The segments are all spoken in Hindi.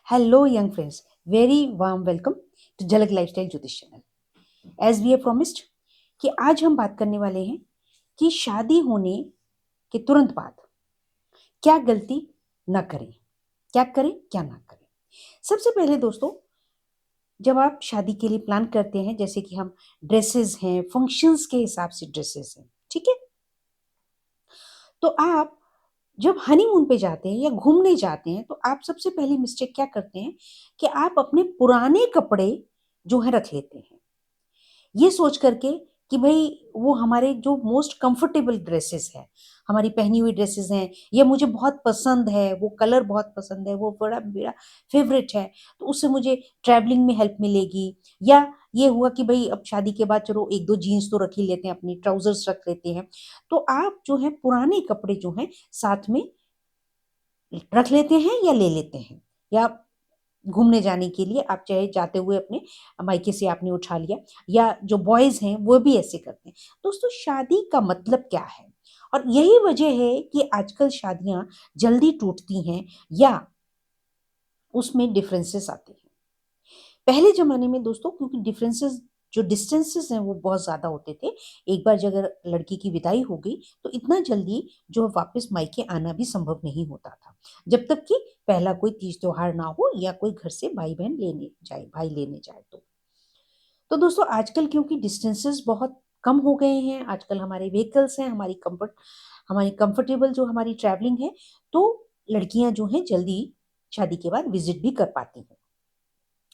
Hello, young friends. Very warm welcome to झलक लाइफस्टाइल ज्योतिष चैनल। एज वी है प्रोमिस्ड कि आज हम बात करने वाले हैं कि शादी होने के तुरंत बाद क्या गलती ना करें, क्या करें क्या ना करें। सबसे पहले दोस्तों, जब आप शादी के लिए प्लान करते हैं, जैसे कि हम ड्रेसेस हैं, फंक्शंस के हिसाब से ड्रेसेस हैं, ठीक है, तो आप जब हनीमून पे जाते हैं या घूमने जाते हैं तो आप सबसे पहली मिस्टेक क्या करते हैं कि आप अपने पुराने कपड़े जो है रख लेते हैं, ये सोच करके कि भाई वो हमारे जो मोस्ट कंफर्टेबल ड्रेसेस है, हमारी पहनी हुई ड्रेसेस हैं, ये मुझे बहुत पसंद है, वो कलर बहुत पसंद है, वो बड़ा मेरा फेवरेट है, तो उससे मुझे ट्रैवलिंग में हेल्प मिलेगी। या ये हुआ कि भाई अब शादी के बाद चलो एक दो जीन्स तो रख ही लेते हैं, अपनी ट्राउजर्स रख लेते हैं, तो आप जो है पुराने कपड़े जो हैं साथ में रख लेते हैं या ले लेते हैं। या घूमने जाने के लिए आप चाहे जाते हुए अपने मायके से आपने उठा लिया, या जो बॉयज हैं वो भी ऐसे करते हैं। दोस्तों, शादी का मतलब क्या है, और यही वजह है कि आजकल शादियां जल्दी टूटती हैं या उसमें डिफरेंसेस आते हैं। पहले जमाने में दोस्तों, क्योंकि डिफरेंसेस जो डिस्टेंसेस हैं वो बहुत ज्यादा होते थे, एक बार जब अगर लड़की की विदाई हो गई तो इतना जल्दी जो वापस मायके आना भी संभव नहीं होता था, जब तक कि पहला कोई तीज त्योहार ना हो या कोई घर से भाई बहन लेने जाए, भाई लेने जाए। तो दोस्तों, आजकल क्योंकि डिस्टेंसेस बहुत कम हो गए हैं, आजकल हमारे व्हीकल्स हैं, हमारी कंफर्टेबल जो हमारी ट्रैवलिंग है, तो लड़कियां जो हैं जल्दी शादी के बाद विजिट भी कर पाती हैं।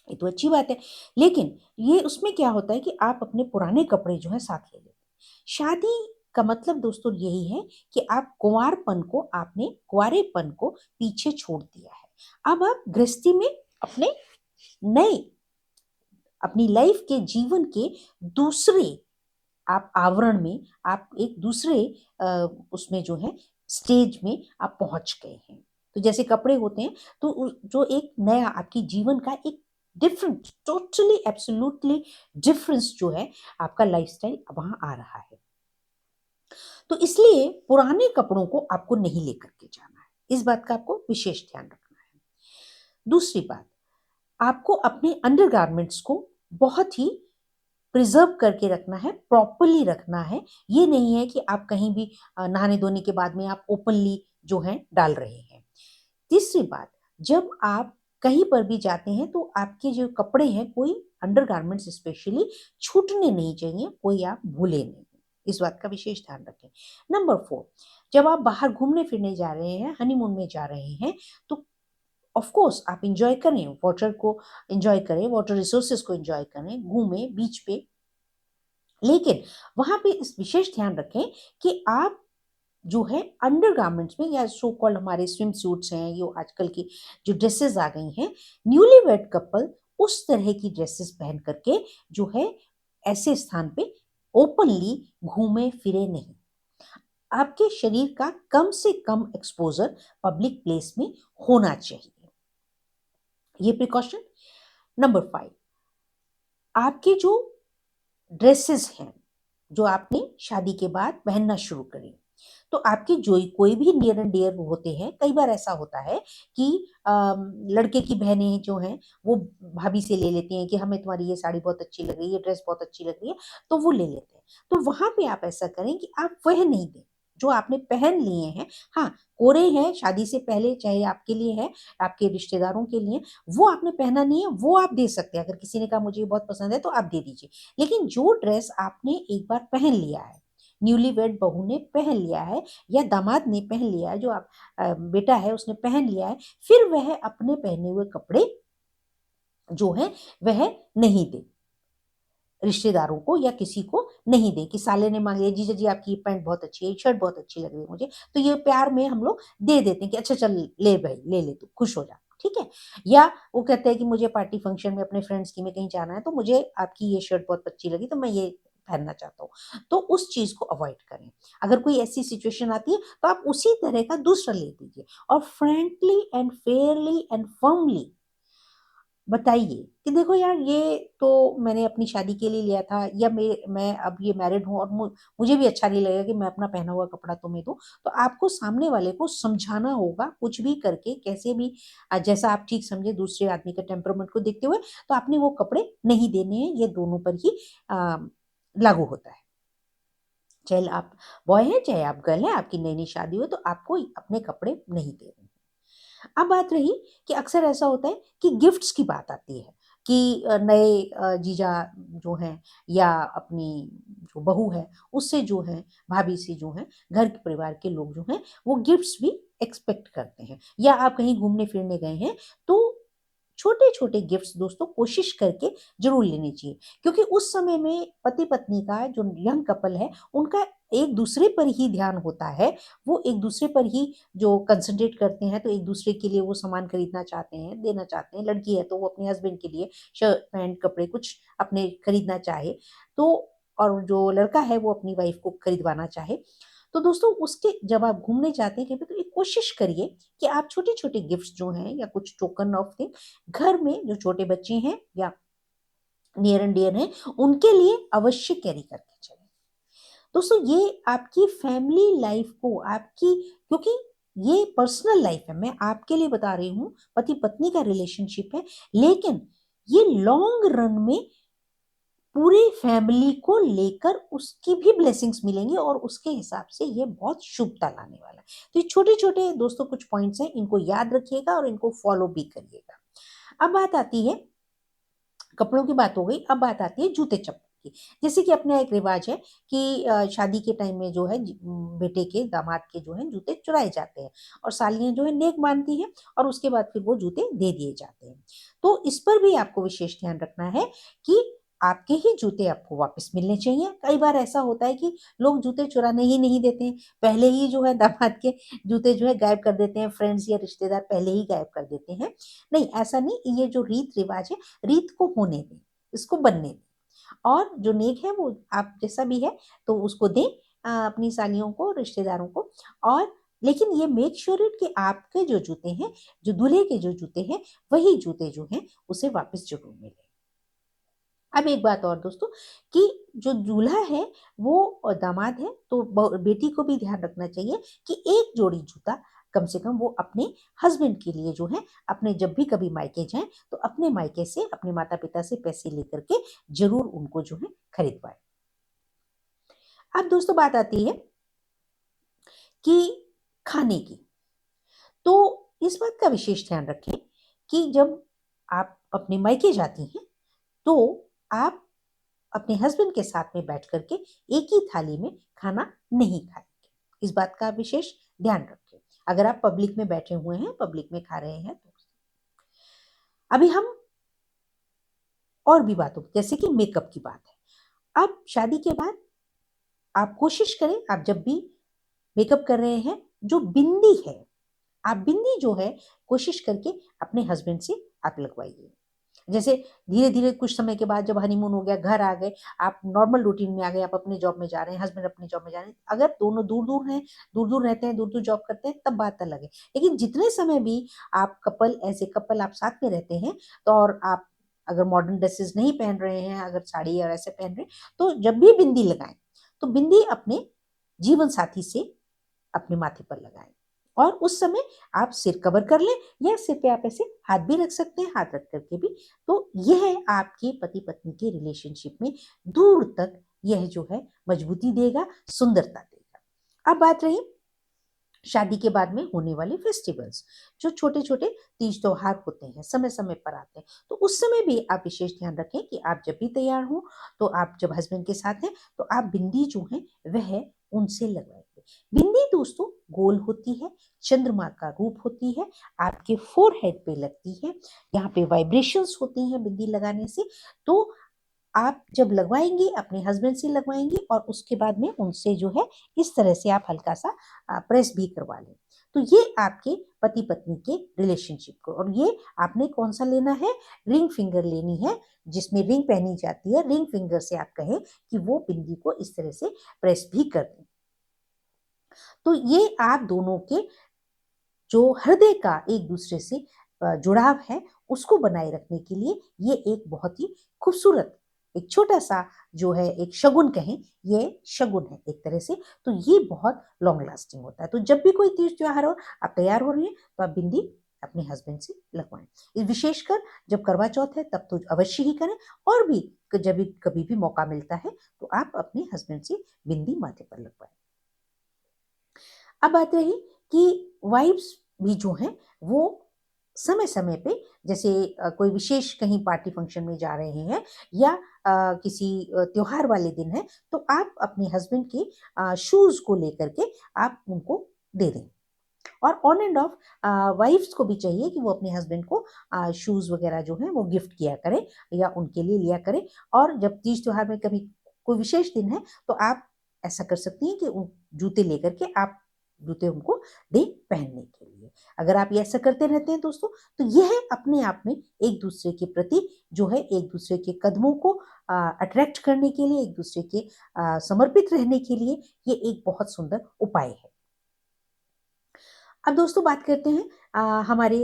ये तो अच्छी बात है, लेकिन ये उसमें क्या होता है कि आप अपने पुराने कपड़े जो है साथ ले लेते हैं। शादी का मतलब दोस्तों यही है कि आप कुंवारेपन को पीछे छोड़ दिया है। अब आप गृहस्थी में अपने नए अपनी लाइफ के जीवन के दूसरे आप आवरण में, आप एक दूसरे उसमें जो है स्टेज में आप पहुंच गए हैं। तो जैसे कपड़े होते हैं, तो जो एक नया आपकी जीवन का एक डिफरेंट, टोटली एब्सोल्युटली डिफरेंस जो है, आपका लाइफस्टाइल वहां आ रहा है। तो इसलिए पुराने कपड़ों को आपको नहीं लेकर के जाना है, इस बात का आपको विशेष ध्यान रखना है। दूसरी बात, आपको अपने अंडरगारमेंट्स को बहुत ही प्रिजर्व करके रखना है, प्रॉपरली रखना है। ये नहीं है कि आप कहीं भी नहाने धोने के बाद में आप ओपनली जो है डाल रहे हैं। तीसरी बात, जब आप कहीं पर भी जाते हैं तो आपके जो कपड़े हैं, कोई अंडरगारमेंट्स स्पेशली छूटने नहीं चाहिए, कोई आप भूले नहीं, इस बात का विशेष ध्यान रखें। नंबर 4, जब आप बाहर घूमने फिरने जा रहे हैं, हनीमून में जा रहे हैं, तो ऑफ कोर्स आप इंजॉय करें, वाटर को इंजॉय करें, वाटर रिसोर्सेज को इंजॉय करें, घूमें बीच पे, लेकिन वहां पे इस विशेष ध्यान रखें कि आप जो है अंडरगारमेंट्स में, या सो कॉल्ड हमारे स्विम सूट्स हैं, ये आजकल की जो ड्रेसेस आ गई हैं, न्यूली वेड कपल उस तरह की ड्रेसेस पहन करके जो है ऐसे स्थान पे ओपनली घूमे फिरे नहीं। आपके शरीर का कम से कम एक्सपोजर पब्लिक प्लेस में होना चाहिए, ये प्रिकॉशन। नंबर 5, आपके जो ड्रेसेस हैं जो आपने शादी के बाद पहनना शुरू करी, तो आपके जो कोई भी नियर एंड डियर होते हैं, कई बार ऐसा होता है कि लड़के की बहनें जो हैं वो भाभी से ले लेती हैं कि हमें तुम्हारी ये साड़ी बहुत अच्छी लग रही है, ये ड्रेस बहुत अच्छी लग रही है, तो वो ले लेते हैं। तो वहां पे आप ऐसा करें कि आप वह नहीं दें जो आपने पहन लिए हैं। हाँ, कोरे हैं शादी से पहले, चाहे आपके लिए है, आपके रिश्तेदारों के लिए, वो आपने पहना नहीं है, वो आप दे सकते हैं। अगर किसी ने कहा मुझे ये बहुत पसंद है तो आप दे दीजिए, लेकिन जो ड्रेस आपने एक बार पहन लिया है, न्यूली वेड बहू ने पहन लिया है या दामाद ने पहन लिया है, जो आप बेटा है उसने पहन लिया है, फिर वह अपने पहने हुए कपड़े जो है वह नहीं दे, रिश्तेदारों को या किसी को नहीं दे। कि साले ने मांग लिया, जीजा जी आपकी ये पैंट बहुत अच्छी है, ये शर्ट बहुत अच्छी लग रही है मुझे, तो ये प्यार में हम लोग दे देते हैं कि अच्छा चल ले भाई, ले ले तू, खुश हो जा, ठीक है। या वो कहते हैं कि मुझे पार्टी फंक्शन में अपने फ्रेंड्स की में कहीं जाना है, तो मुझे आपकी ये शर्ट बहुत अच्छी लगी तो मैं ये पहनना चाहता हूँ, तो उस चीज को अवॉइड करें। अगर कोई ऐसी सिचुएशन आती है तो आप उसी तरह का दूसरा ले दीजिए, और frankly and Fairlie and firmly बताइए कि देखो यार, ये तो मैंने अपनी शादी के लिए लिया था, या मैं अब ये मैरिड हूँ और मुझे भी अच्छा नहीं लगेगा कि मैं अपना पहना हुआ कपड़ा तुम्हें दूं। तो आपको सामने वाले को समझाना होगा, कुछ भी करके, कैसे भी, जैसा आप ठीक समझे दूसरे आदमी के टेम्परामेंट को देखते हुए, तो आपने वो कपड़े नहीं देने हैं। ये दोनों पर ही आ, लागू होता है। चाहे आप बॉय हैं, चाहे आप गर्ल हैं, आपकी नई नई शादी हुई, तो आपको अपने कपड़े नहीं देने। अब बात रही कि अक्सर ऐसा होता है कि गिफ्ट्स की बात आती है कि नए जीजा जो हैं, या अपनी जो बहू है उससे जो है, भाभी से जो है, घर के परिवार के लोग जो हैं वो गिफ्ट्स भी एक्सपेक्ट करते हैं। या आप कहीं घूमने फिरने गए हैं तो छोटे छोटे गिफ्ट्स दोस्तों कोशिश करके जरूर लेने चाहिए, क्योंकि उस समय में पति पत्नी का जो यंग कपल है उनका एक दूसरे पर ही ध्यान होता है। वो एक दूसरे पर ही जो कंसंट्रेट करते हैं, तो एक दूसरे के लिए वो सामान खरीदना चाहते हैं, देना चाहते हैं। लड़की है तो वो अपने हस्बैंड के लिए शर्ट पैंट कपड़े कुछ अपने खरीदना चाहे, तो और जो लड़का है वो अपनी वाइफ को खरीदवाना चाहे। तो दोस्तों उसके जब आप घूमने जाते हैं कहीं पे, तो एक कोशिश करिए कि आप छोटे छोटे गिफ्ट्स जो हैं या कुछ टोकन ऑफ थिंग, घर में जो छोटे बच्चे हैं या नियर एंड डियर हैं उनके लिए अवश्य कैरी करके चलें। दोस्तों ये आपकी फैमिली लाइफ को, आपकी, क्योंकि ये पर्सनल लाइफ है, मैं आपके लिए बता रही हूँ, पति पत्नी का रिलेशनशिप है, लेकिन ये लॉन्ग रन में पूरी फैमिली को लेकर उसकी भी ब्लेसिंग्स मिलेंगी, और उसके हिसाब से ये बहुत शुभता लाने वाला है। तो ये छोटे छोटे दोस्तों कुछ पॉइंट्स हैं, इनको याद रखिएगा और इनको फॉलो भी करिएगा। अब बात आती है, कपड़ों की बात हो गई, अब बात आती है जूते चप्पल की। जैसे कि अपना एक रिवाज है कि शादी के टाइम में जो है बेटे के, दामाद के जो है जूते चुराए जाते हैं, और सालियां जो है नेक मानती हैं, और उसके बाद फिर वो जूते दे दिए जाते हैं। तो इस पर भी आपको विशेष ध्यान रखना है कि आपके ही जूते आपको वापस मिलने चाहिए। कई बार ऐसा होता है कि लोग जूते चुराने ही नहीं देते हैं, पहले ही जो है दामाद के जूते जो है गायब कर देते हैं, फ्रेंड्स या रिश्तेदार पहले ही गायब कर देते हैं। नहीं, ऐसा नहीं, ये जो रीत रिवाज है, रीत को होने दें, इसको बनने दें। और जो नेक है वो आप जैसा भी है तो उसको दें, अपनी सालियों को, रिश्तेदारों को। और लेकिन ये मेक श्योर इट कि आपके जो जूते हैं, जो दूल्हे के जो जूते हैं, वही जूते जो हैं उसे वापस जरूर मिले। अब एक बात और दोस्तों, कि जो दूल्हा है वो दामाद है, तो बेटी को भी ध्यान रखना चाहिए कि एक जोड़ी जूता कम से कम वो अपने हस्बैंड के लिए जो है, अपने जब भी कभी मायके जाए तो अपने मायके से, अपने माता पिता से पैसे लेकर के जरूर उनको जो है खरीदवाए। अब दोस्तों बात आती है कि खाने की। तो इस बात का विशेष ध्यान रखें कि जब आप अपने मायके जाती हैं तो आप अपने हस्बैंड के साथ में बैठ करके एक ही थाली में खाना नहीं खाएंगे। इस बात का विशेष ध्यान रखें। अगर आप पब्लिक में बैठे हुए हैं, पब्लिक में खा रहे हैं, तो अभी हम और भी बातों, जैसे कि मेकअप की बात है। अब शादी के बाद आप कोशिश करें, आप जब भी मेकअप कर रहे हैं, जो बिंदी है, आप बिंदी जो है कोशिश करके अपने हस्बैंड से आप लगवाइए। जैसे धीरे धीरे कुछ समय के बाद जब हनीमून हो गया, घर आ गए, आप नॉर्मल रूटीन में आ गए, आप अपने जॉब में जा रहे हैं, हस्बैंड अपने जॉब में जा रहे हैं, अगर दोनों दूर दूर हैं, दूर दूर रहते हैं, दूर दूर जॉब करते हैं, तब बात अलग है। लेकिन जितने समय भी आप कपल, एज ए कपल आप साथ में रहते हैं, तो और आप अगर मॉडर्न ड्रेसेस नहीं पहन रहे हैं, अगर साड़ी और ऐसे पहन रहे हैं, तो जब भी बिंदी लगाएं तो बिंदी अपने जीवन साथी से अपने माथे पर लगाएं। और उस समय आप सिर कवर कर लें, या सिर पे आप ऐसे हाथ भी रख सकते हैं, हाथ रख करके भी। तो यह आपके पति पत्नी के रिलेशनशिप में दूर तक यह जो है मजबूती देगा, सुंदरता देगा। अब बात रही शादी के बाद में होने वाले फेस्टिवल्स, जो छोटे छोटे तीज त्योहार होते हैं, समय समय पर आते हैं, तो उस समय भी आप विशेष ध्यान रखें कि आप जब भी तैयार हो, तो आप जब हस्बैंड के साथ हैं तो आप बिंदी जो है वह उनसे लगवाइए। बिंदी दोस्तों गोल होती है, चंद्रमा का रूप होती है, आपके फोरहेड पे लगती है, यहाँ पे वाइब्रेशंस होती हैं बिंदी लगाने से। तो आप जब लगवाएंगे अपने हस्बैंड से लगवाएंगे, और उसके बाद में उनसे जो है इस तरह से आप हल्का सा प्रेस भी करवा लें। तो ये आपके पति पत्नी के रिलेशनशिप को, और ये आपने कौन सा लेना है, रिंग फिंगर लेनी है, जिसमें रिंग पहनी जाती है। रिंग फिंगर से आप कहें कि वो बिंदी को इस तरह से प्रेस भी कर दें। तो ये आप दोनों के जो हृदय का एक दूसरे से जुड़ाव है उसको बनाए रखने के लिए ये एक बहुत ही खूबसूरत एक छोटा सा जो है एक शगुन कहें, ये शगुन है एक तरह से। तो ये बहुत लॉन्ग लास्टिंग होता है। तो जब भी कोई तीज त्योहार हो, आप तैयार हो रही हैं तो आप बिंदी अपने हस्बैंड से लगवाएं। विशेषकर जब करवा चौथ है तब तो अवश्य ही करें, और भी जब भी कभी भी मौका मिलता है तो आप अपने हस्बैंड से बिंदी माथे पर लगवाएं। अब बात रही कि वाइफ्स भी जो हैं वो समय समय पे, जैसे कोई विशेष कहीं पार्टी फंक्शन में जा रहे हैं या किसी त्योहार वाले दिन है, तो आप अपने हस्बैंड के शूज को लेकर के आप उनको दे दें। और ऑन एंड ऑफ वाइफ्स को भी चाहिए कि वो अपने हस्बैंड को शूज वगैरह जो है वो गिफ्ट किया करें या उनके लिए लिया करें। और जब तीज त्योहार में कभी कोई विशेष दिन है तो आप ऐसा कर सकती हैं कि जूते लेकर के आप जूते उनको दें पहनने के लिए। अगर आप ये ऐसा करते रहते हैं दोस्तों, तो यह अपने आप में एक दूसरे के प्रति जो है एक दूसरे के कदमों को अट्रैक्ट करने के लिए, एक दूसरे के समर्पित रहने के लिए ये एक बहुत सुंदर उपाय है। अब दोस्तों बात करते हैं हमारे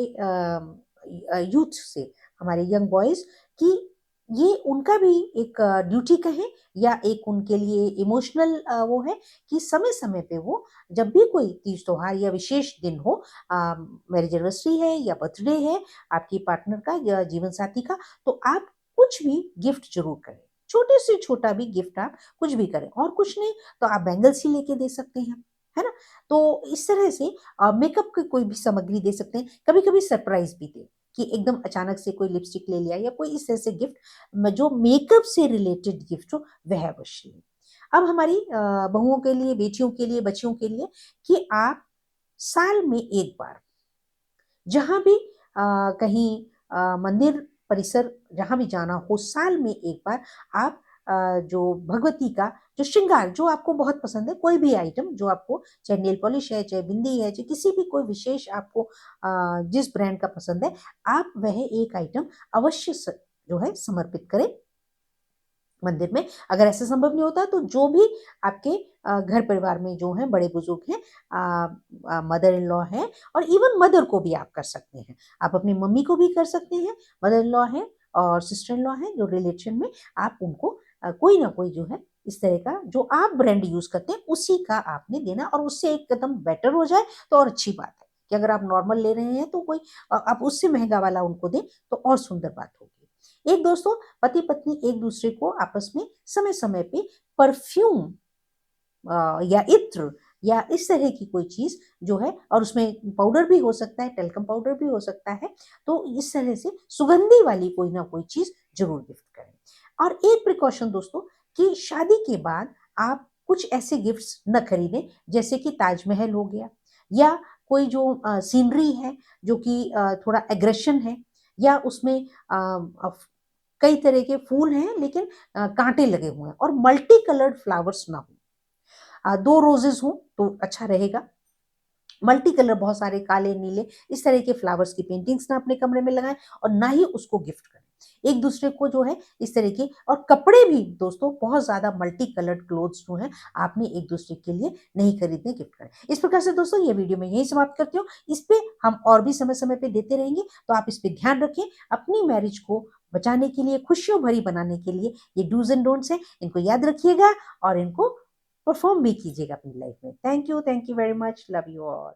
यूथ से, हमारे यंग बॉयज की। ये उनका भी एक ड्यूटी कहें या एक उनके लिए इमोशनल वो है कि समय समय पे वो जब भी कोई तीज त्योहार या विशेष दिन हो, मैरिज एनिवर्सरी है या बर्थडे है आपकी पार्टनर का या जीवन साथी का, तो आप कुछ भी गिफ्ट जरूर करें। छोटे से छोटा भी गिफ्ट आप कुछ भी करें, और कुछ नहीं तो आप बैंगल्स ही लेके दे सकते हैं, है ना। तो इस तरह से मेकअप की कोई भी सामग्री दे सकते हैं। कभी-कभी सरप्राइज़ भी दें कि एकदम अचानक से कोई लिपस्टिक ले लिया या कोई इस तरह से गिफ्ट जो मेकअप से रिलेटेड गिफ्ट हो वह अवश्य लें। अब हमारी बहुओं के लिए, बेटियों के लिए, बच्चियों के लिए कि आप साल में एक बार जहाँ भी कहीं मंदिर परिसर जहाँ भी जाना हो, साल में एक बार आप जो भगवती का जो श्रृंगार जो आपको बहुत पसंद है, कोई भी आइटम जो आपको, चाहे नेल पॉलिश है, चाहे बिंदी है, चाहे किसी भी कोई विशेष आपको जिस ब्रांड का पसंद है, आप वह एक आइटम अवश्य जो है समर्पित करें मंदिर में। अगर ऐसा संभव नहीं होता तो जो भी आपके घर परिवार में जो हैं बड़े-बुजुर्ग हैं, मदर इन लॉ हैं, और इवन मदर को भी आप कर सकते हैं। आप अपनी मम्मी को भी कर सकते हैं, मदर इन लॉ हैं और सिस्टर इन लॉ हैं जो रिलेशन में, आप उनको कोई ना कोई जो है इस तरह का जो आप ब्रांड यूज़ करते हैं उसी का आपने देना, और उससे एक कदम बेटर हो जाए तो और अच्छी बात है कि अगर आप नॉर्मल ले रहे हैं तो कोई आप उससे महँगा वाला उनको दें तो और सुंदर बात होगी। एक दोस्तों, पति पत्नी एक दूसरे को आपस में समय समय पे परफ्यूम या इत्र या इस तरह की कोई चीज जो है, और उसमें पाउडर भी हो सकता है, टेल्कम पाउडर भी हो सकता है, तो इस तरह से सुगंधी वाली कोई ना कोई चीज जरूर गिफ्ट करें। और एक प्रिकॉशन दोस्तों, कि शादी के बाद आप कुछ ऐसे गिफ्ट्स न खरीदें जैसे कि ताजमहल हो गया, या कोई जो सीनरी है जो कि थोड़ा एग्रेशन है, या उसमें कई तरह के फूल हैं लेकिन कांटे लगे हुए हैं, और मल्टी कलर्ड फ्लावर्स ना हो। 2 रोजेस हों तो अच्छा रहेगा। मल्टी कलर बहुत सारे काले, नीले इस तरह के फ्लावर्स की पेंटिंग्स ना अपने कमरे में लगाएँ, और ना ही उसको गिफ्ट करें। एक दूसरे को जो है इस तरह के, और कपड़े भी दोस्तों बहुत ज़्यादा मल्टी कलर्ड क्लोथ्स जो हैं आपने एक दूसरे के लिए नहीं खरीदने, गिफ्ट करें। इस प्रकार से दोस्तों ये वीडियो मैं यहीं समाप्त करती हूँ। इस पे हम और भी समय-समय पे देते रहेंगे, तो आप इस पे ध्यान रखें। अपनी मैरिज को बचाने के लिए, खुशियों भरी बनाने के लिए ये डूज़ एंड डोंट्स हैं, इनको याद रखिएगा और इनको परफॉर्म भी कीजिएगा अपनी लाइफ में। Thank you very much. Love you all.